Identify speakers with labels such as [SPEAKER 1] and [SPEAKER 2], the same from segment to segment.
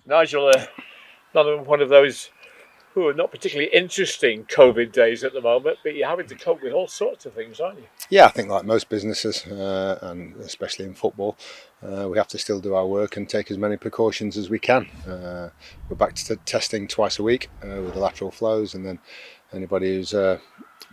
[SPEAKER 1] Nigel, not one of those who are not particularly interesting COVID days at the moment, but you're having to cope with all sorts of things, aren't you?
[SPEAKER 2] Yeah, I think like most businesses, and especially in football, we have to still do our work and take as many precautions as we can. We're back to testing twice a week with the lateral flows, and then anybody who's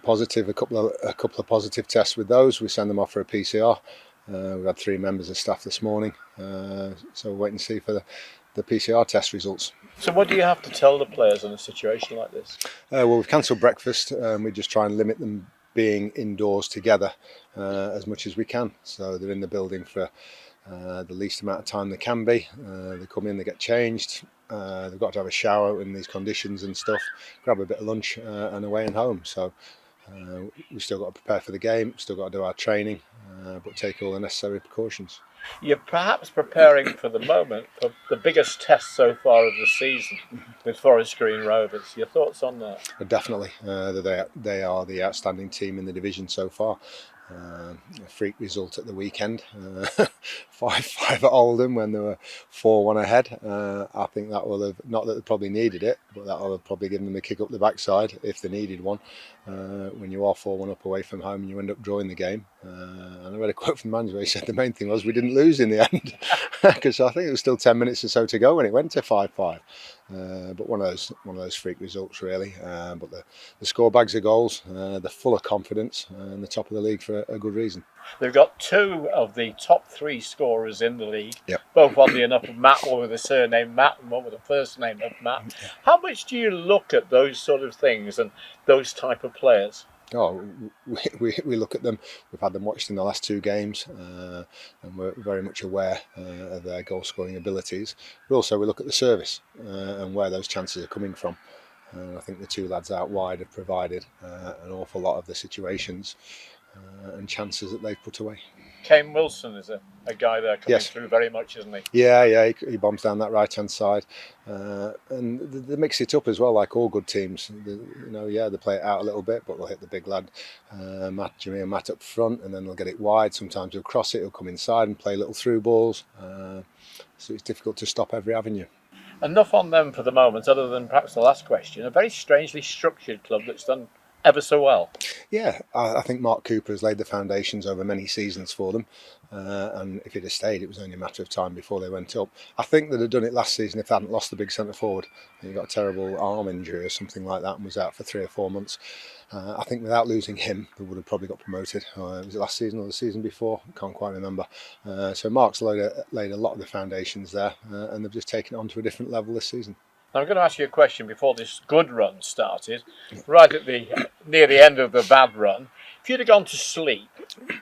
[SPEAKER 2] positive, a couple of positive tests with those, we send them off for a PCR. We've had 3 members of staff this morning, so we'll wait and see for the PCR test results.
[SPEAKER 1] So what do you have to tell the players in a situation like this?
[SPEAKER 2] Well, we've cancelled breakfast. We just try and limit them being indoors together as much as we can. So they're in the building for the least amount of time they can be. They come in, they get changed. They've got to have a shower in these conditions and stuff, grab a bit of lunch and away and home. So we've still got to prepare for the game, still got to do our training, but take all the necessary precautions.
[SPEAKER 1] You're perhaps preparing for the moment for the biggest test so far of the season with Forest Green Rovers. Your thoughts on that?
[SPEAKER 2] Definitely. They are the outstanding team in the division so far. A freak result at the weekend, 5-5 at Oldham when they were 4-1 ahead. I think that will have, not that they probably needed it, but that will have probably given them a kick up the backside if they needed one. When you are 4-1 up away from home and you end up drawing the game. And I read a quote from the manager. He said the main thing was we didn't lose in the end, because I think it was still 10 minutes or so to go when it went to 5-5. But one of those freak results really. But the score bags of goals, they're full of confidence, and the top of the league for a good reason.
[SPEAKER 1] They've got 2 of the top 3 scorers in the league,
[SPEAKER 2] yep.
[SPEAKER 1] Both oddly enough Matt, one with the surname Matt and one with the first name of Matt. How much do you look at those sort of things and those type of players?
[SPEAKER 2] Oh, we look at them. We've had them watched in the last 2 games, and we're very much aware of their goal scoring abilities. But also we look at the service and where those chances are coming from. I think the 2 lads out wide have provided an awful lot of the situations and chances that they've put away.
[SPEAKER 1] Kane Wilson is a guy there coming
[SPEAKER 2] yes.
[SPEAKER 1] through very much, isn't he?
[SPEAKER 2] Yeah, he bombs down that right hand side, and they mix it up as well, like all good teams. They play it out a little bit, but they'll hit the big lad, Matt up front, and then they'll get it wide. Sometimes he'll cross it, he'll come inside and play little through balls. So it's difficult to stop every avenue.
[SPEAKER 1] Enough on them for the moment, other than perhaps the last question. A very strangely structured club that's done ever so well.
[SPEAKER 2] Yeah, I think Mark Cooper has laid the foundations over many seasons for them, and if he'd have stayed, it was only a matter of time before they went up. I think they'd have done it last season if they hadn't lost the big centre forward. He got a terrible arm injury or something like that and was out for 3 or 4 months. I think without losing him, they would have probably got promoted. Was it last season or the season before? Can't quite remember. So Mark's laid a lot of the foundations there, and they've just taken it on to a different level this season.
[SPEAKER 1] Now, I'm going to ask you a question before this good run started, right at near the end of the bad run. If you'd have gone to sleep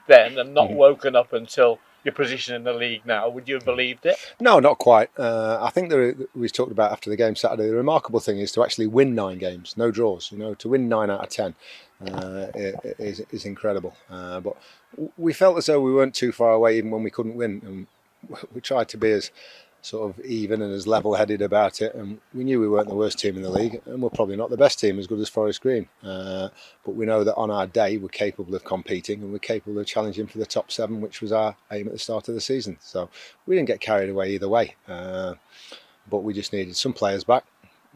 [SPEAKER 1] then and not woken up until your position in the league now, would you have believed it?
[SPEAKER 2] No, not quite. I think we talked about after the game Saturday, the remarkable thing is to actually win 9 games, no draws. To win 9 out of 10 is incredible. But we felt as though we weren't too far away even when we couldn't win, and we tried to be as sort of even and as level-headed about it, and we knew we weren't the worst team in the league, and we're probably not the best team, as good as Forest Green, but we know that on our day we're capable of competing and we're capable of challenging for the top 7, which was our aim at the start of the season. So we didn't get carried away either way, but we just needed some players back.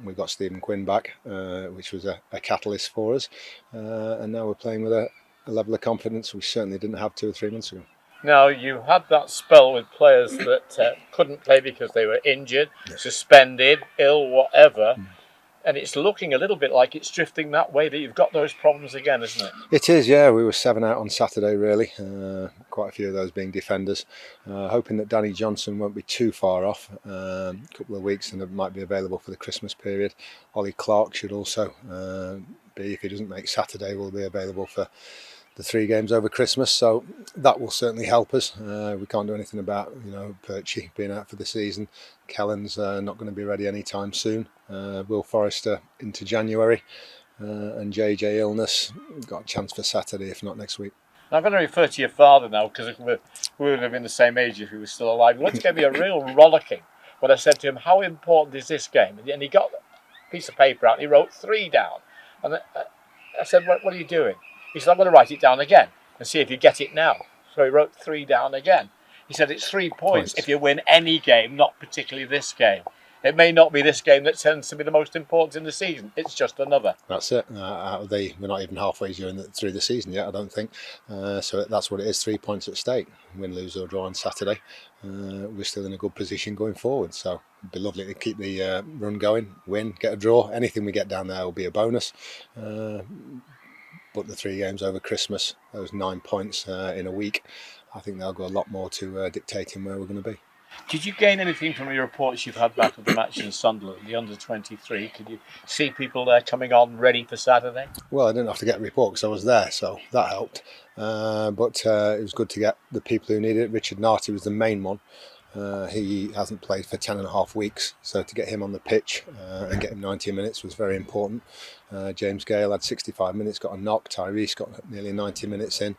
[SPEAKER 2] We got Stephen Quinn back, which was a catalyst for us, and now we're playing with a level of confidence we certainly didn't have 2 or 3 months ago.
[SPEAKER 1] Now, you had that spell with players that couldn't play because they were injured, suspended, ill, whatever, and it's looking a little bit like it's drifting that way, that you've got those problems again, isn't it?
[SPEAKER 2] It is, yeah. We were 7 out on Saturday, really. Quite a few of those being defenders. Hoping that Danny Johnson won't be too far off. A couple of weeks and it might be available for the Christmas period. Clough should also be, if he doesn't make Saturday, will be available for the 3 games over Christmas, so that will certainly help us. We can't do anything about Perchy being out for the season. Kellen's not going to be ready anytime soon. Will Forrester into January, and JJ illness. Got a chance for Saturday, if not next week.
[SPEAKER 1] I'm going to refer to your father now, because we would have been the same age if he was still alive. He once gave me a real rollicking when I said to him, how important is this game? And he got a piece of paper out and he wrote 3 down. And I said, what are you doing? He said, I'm going to write it down again and see if you get it now. So he wrote 3 down again. He said, it's 3 points if you win any game, not particularly this game. It may not be this game that tends to be the most important in the season. It's just another.
[SPEAKER 2] That's it. We're not even halfway through the season yet, I don't think. So that's what it is. 3 points at stake. Win, lose or draw on Saturday. We're still in a good position going forward. So it'd be lovely to keep the run going, win, get a draw. Anything we get down there will be a bonus. But the 3 games over Christmas, those 9 points in a week, I think they'll go a lot more to dictating where we're going to be.
[SPEAKER 1] Did you gain anything from your reports you've had back of the match in Sunderland, the under-23? Could you see people there coming on ready for Saturday?
[SPEAKER 2] Well, I didn't have to get a report because I was there, so that helped. But it was good to get the people who needed it. Richard Narty was the main one. He hasn't played for 10.5 weeks, so to get him on the pitch and get him 90 minutes was very important. James Gale had 65 minutes, got a knock. Tyrese got nearly 90 minutes in.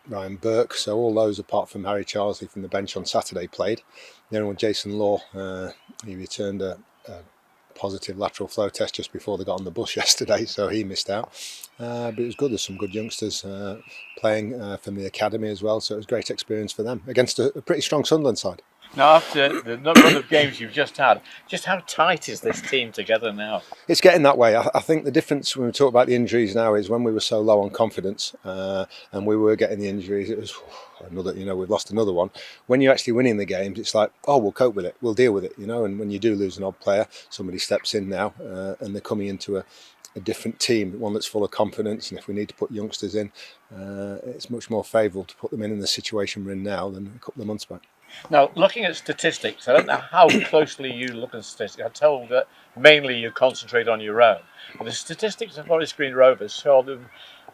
[SPEAKER 2] Ryan Burke, so all those apart from Harry Charsley from the bench on Saturday played. The only one, Jason Law, he returned a positive lateral flow test just before they got on the bus yesterday, so he missed out. But it was good. There's some good youngsters playing from the academy as well, so it was a great experience for them against a pretty strong Sunderland side.
[SPEAKER 1] Now, after the number of games you've just had, just how tight is this team together now?
[SPEAKER 2] It's getting that way. I think the difference when we talk about the injuries now is when we were so low on confidence and we were getting the injuries, it was another, we've lost another one. When you're actually winning the games, it's like, oh, we'll cope with it, we'll deal with it, and when you do lose an odd player, somebody steps in now and they're coming into a different team, one that's full of confidence, and if we need to put youngsters in, it's much more favourable to put them in the situation we're in now than a couple of months back.
[SPEAKER 1] Now, looking at statistics, I don't know how closely you look at statistics. I'm told that mainly you concentrate on your own. But the statistics of Forest Green Rovers show them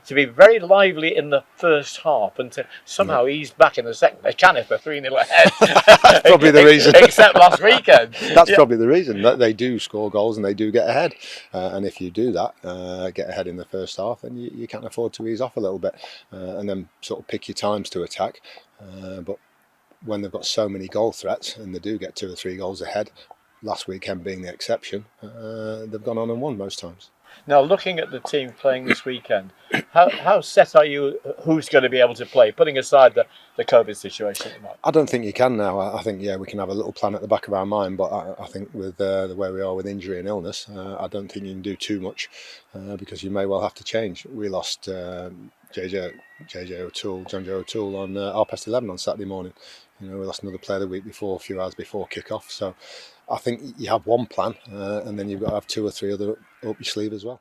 [SPEAKER 1] to be very lively in the first half and to somehow ease back in the second. They can if they're 3-0 ahead.
[SPEAKER 2] That's probably the reason.
[SPEAKER 1] Except last weekend.
[SPEAKER 2] That's probably the reason, that they do score goals and they do get ahead. And if you do that, get ahead in the first half, then you can't afford to ease off a little bit and then sort of pick your times to attack. But when they've got so many goal threats and they do get 2 or 3 goals ahead, last weekend being the exception, they've gone on and won most times.
[SPEAKER 1] Now, looking at the team playing this weekend, how set are you who's going to be able to play, putting aside the COVID situation at the moment?
[SPEAKER 2] I don't think you can now. I think, we can have a little plan at the back of our mind, but I think with the way we are with injury and illness, I don't think you can do too much because you may well have to change. We lost JJ O'Toole, John Joe O'Toole on 11:30 on Saturday morning. We lost another player the week before, a few hours before kick-off. So I think you have one plan and then you've got to have 2 or 3 other up your sleeve as well.